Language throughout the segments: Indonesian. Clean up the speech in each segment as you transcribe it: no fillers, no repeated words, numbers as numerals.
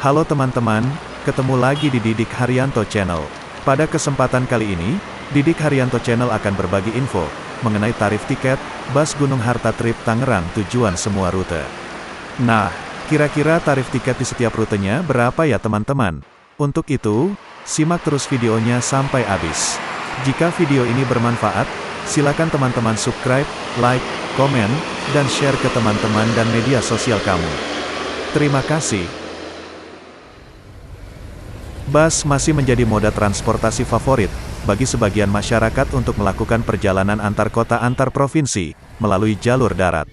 Halo teman-teman, ketemu lagi di Didik Haryanto Channel. Pada kesempatan kali ini, Didik Haryanto Channel akan berbagi info mengenai tarif tiket bus Gunung Harta Trip Tangerang tujuan semua rute. Nah, kira-kira tarif tiket di setiap rutenya berapa ya teman-teman? Untuk itu, simak terus videonya sampai habis. Jika video ini bermanfaat, silakan teman-teman subscribe, like, komen, dan share ke teman-teman dan media sosial kamu. Terima kasih. Bus masih menjadi moda transportasi favorit bagi sebagian masyarakat untuk melakukan perjalanan antar kota antar provinsi melalui jalur darat.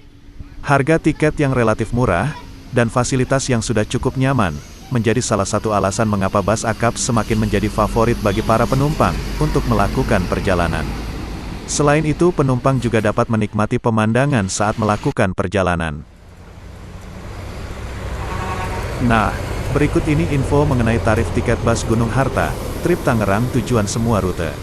Harga tiket yang relatif murah dan fasilitas yang sudah cukup nyaman menjadi salah satu alasan mengapa bus akap semakin menjadi favorit bagi para penumpang untuk melakukan perjalanan. Selain itu, penumpang juga dapat menikmati pemandangan saat melakukan perjalanan. Nah, berikut ini info mengenai tarif tiket bus Gunung Harta Trip Tangerang tujuan semua rute.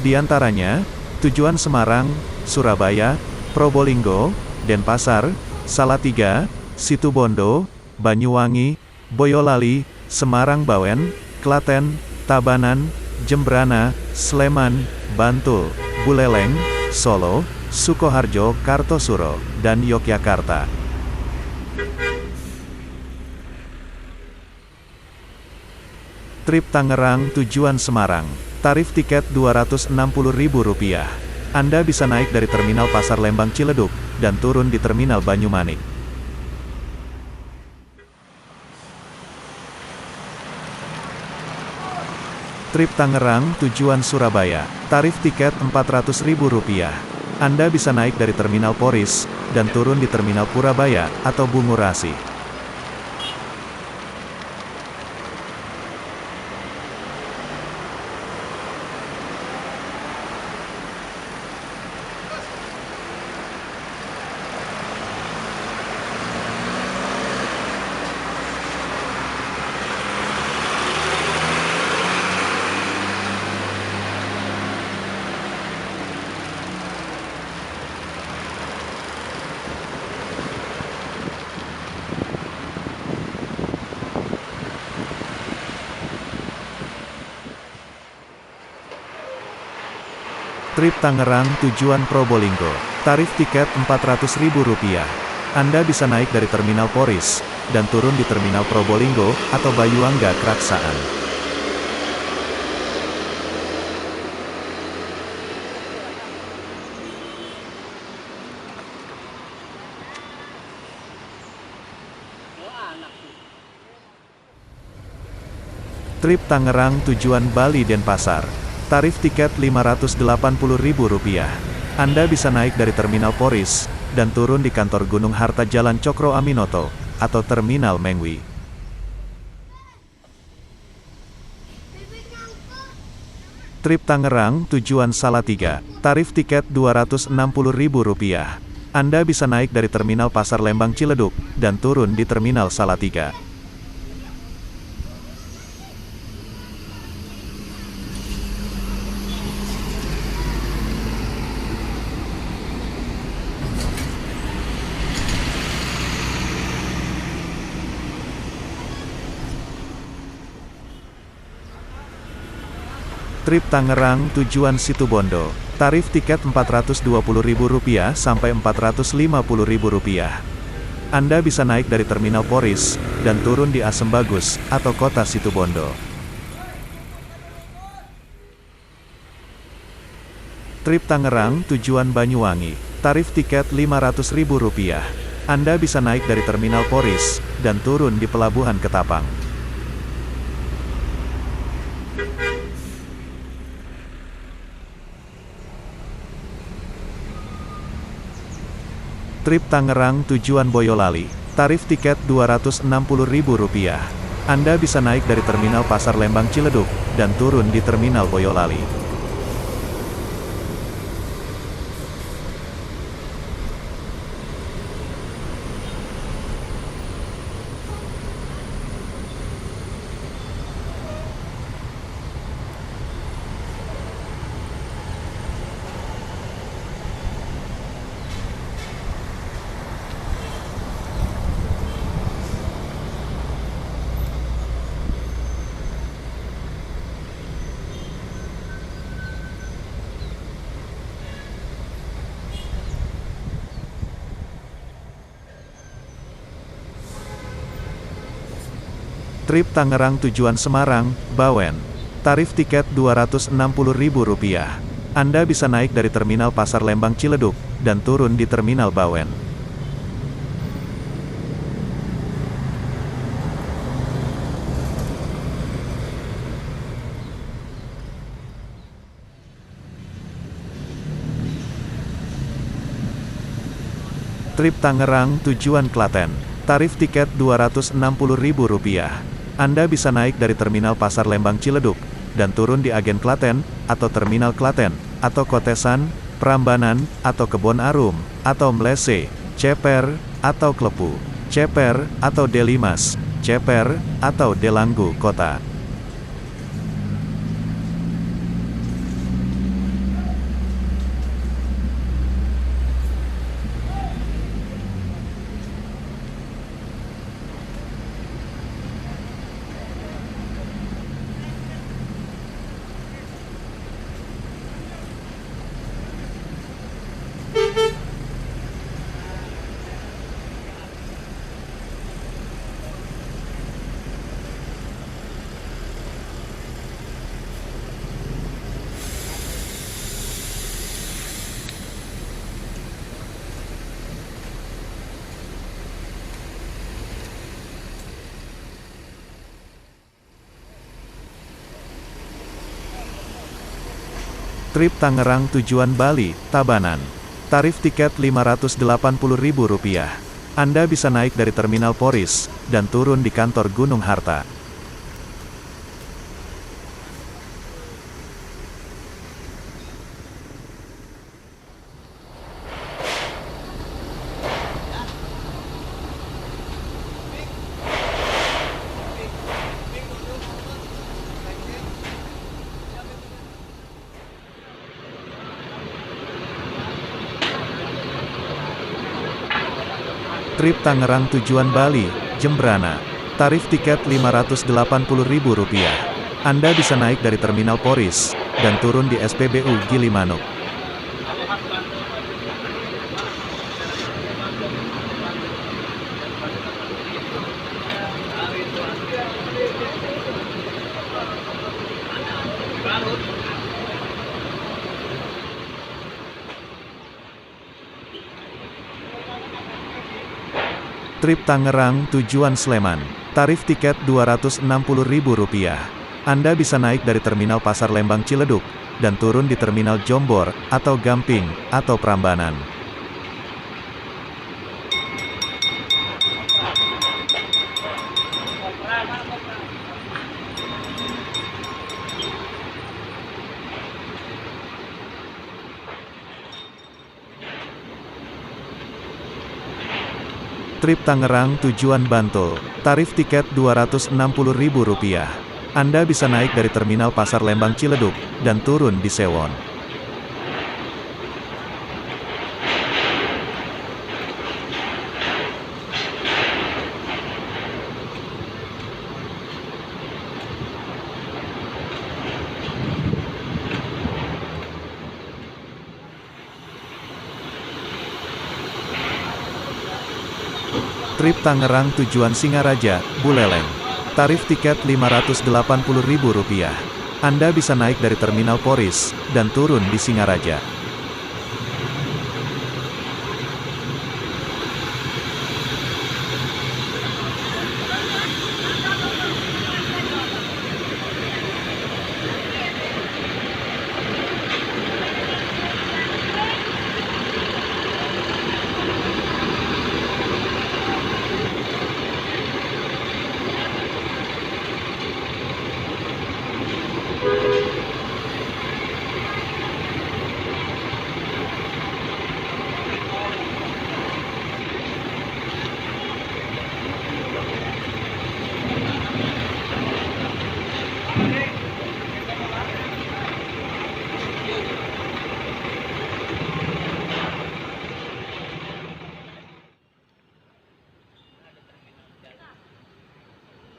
Di antaranya, tujuan Semarang, Surabaya, Probolinggo, Denpasar, Salatiga, Situbondo, Banyuwangi, Boyolali, Semarang Bawen, Klaten, Tabanan, Jembrana, Sleman, Bantul, Buleleng, Solo, Sukoharjo, Kartosuro, dan Yogyakarta. Trip Tangerang tujuan Semarang. Tarif tiket Rp260.000. Anda bisa naik dari Terminal Pasar Lembang Ciledug, dan turun di Terminal Banyumanik. Trip Tangerang tujuan Surabaya. Tarif tiket Rp400.000. Anda bisa naik dari Terminal Poris, dan turun di Terminal Purabaya, atau Bungurasi. Trip Tangerang tujuan Probolinggo. Tarif tiket Rp400.000. Anda bisa naik dari Terminal Poris, dan turun di Terminal Probolinggo, atau Bayuangga Kraksaan. Trip Tangerang tujuan Bali Denpasar. Tarif tiket Rp580.000. Anda bisa naik dari Terminal Poris, dan turun di kantor Gunung Harta Jalan Cokro Aminoto, atau Terminal Mengwi. Trip Tangerang tujuan Salatiga. Tarif tiket Rp260.000. Anda bisa naik dari Terminal Pasar Lembang Ciledug, dan turun di Terminal Salatiga. Trip Tangerang tujuan Situbondo. Tarif tiket Rp420.000 sampai Rp450.000. Anda bisa naik dari Terminal Poris, dan turun di Asem Bagus, atau kota Situbondo. Trip Tangerang tujuan Banyuwangi. Tarif tiket Rp500.000. Anda bisa naik dari Terminal Poris, dan turun di Pelabuhan Ketapang. Trip Tangerang tujuan Boyolali. Tarif tiket Rp260.000. Anda bisa naik dari Terminal Pasar Lembang Ciledug, dan turun di Terminal Boyolali. Trip Tangerang tujuan Semarang, Bawen. Tarif tiket Rp260.000. Anda bisa naik dari Terminal Pasar Lembang Ciledug, dan turun di Terminal Bawen. Trip Tangerang tujuan Klaten. Tarif tiket Rp260.000. Anda bisa naik dari Terminal Pasar Lembang Ciledug, dan turun di Agen Klaten, atau Terminal Klaten, atau Kotesan, Prambanan, atau Kebon Arum, atau Mlese, Ceper, atau Klepu, Ceper, atau Delimas, Ceper, atau Delanggu Kota. Trip Tangerang tujuan Bali, Tabanan. Tarif tiket Rp580.000. Anda bisa naik dari Terminal Poris, dan turun di kantor Gunung Harta. Trip Tangerang tujuan Bali, Jembrana. Tarif tiket Rp580.000. Anda bisa naik dari Terminal Poris, dan turun di SPBU Gilimanuk. Trip Tangerang tujuan Sleman. Tarif tiket Rp260.000. Anda bisa naik dari Terminal Pasar Lembang Ciledug, dan turun di Terminal Jombor, atau Gamping, atau Prambanan. Trip Tangerang tujuan Bantul. Tarif tiket Rp260.000. Anda bisa naik dari Terminal Pasar Lembang Ciledug, dan turun di Sewon. Trip Tangerang tujuan Singaraja, Buleleng. Tarif tiket Rp580.000. Anda bisa naik dari Terminal Poris, dan turun di Singaraja.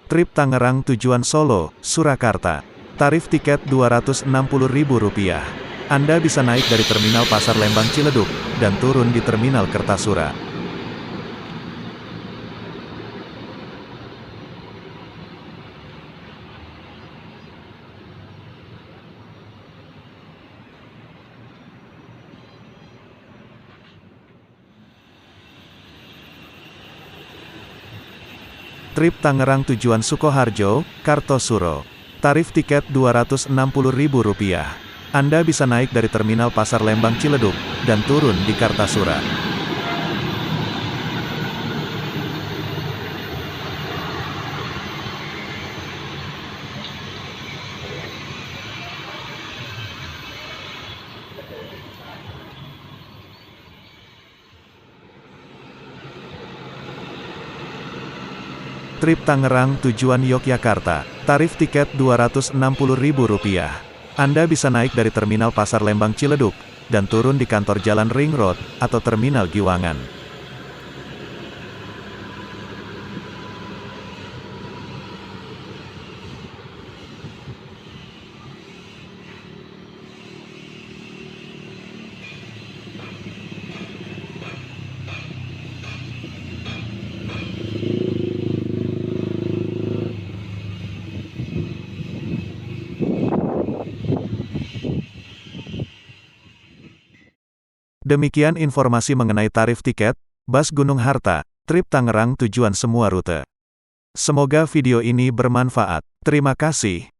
Trip Tangerang tujuan Solo, Surakarta. Tarif tiket Rp260.000. Anda bisa naik dari Terminal Pasar Lembang Ciledug, dan turun di Terminal Kertasura. Trip Tangerang tujuan Sukoharjo, Kartosuro. Tarif tiket Rp260.000. Anda bisa naik dari Terminal Pasar Lembang Ciledug, dan turun di Kartasura. Trip Tangerang tujuan Yogyakarta. Tarif tiket Rp260.000. Anda bisa naik dari Terminal Pasar Lembang Ciledug, dan turun di kantor Jalan Ring Road, atau Terminal Giwangan. Demikian informasi mengenai tarif tiket Bus Gunung Harta, Trip Tangerang tujuan semua rute. Semoga video ini bermanfaat. Terima kasih.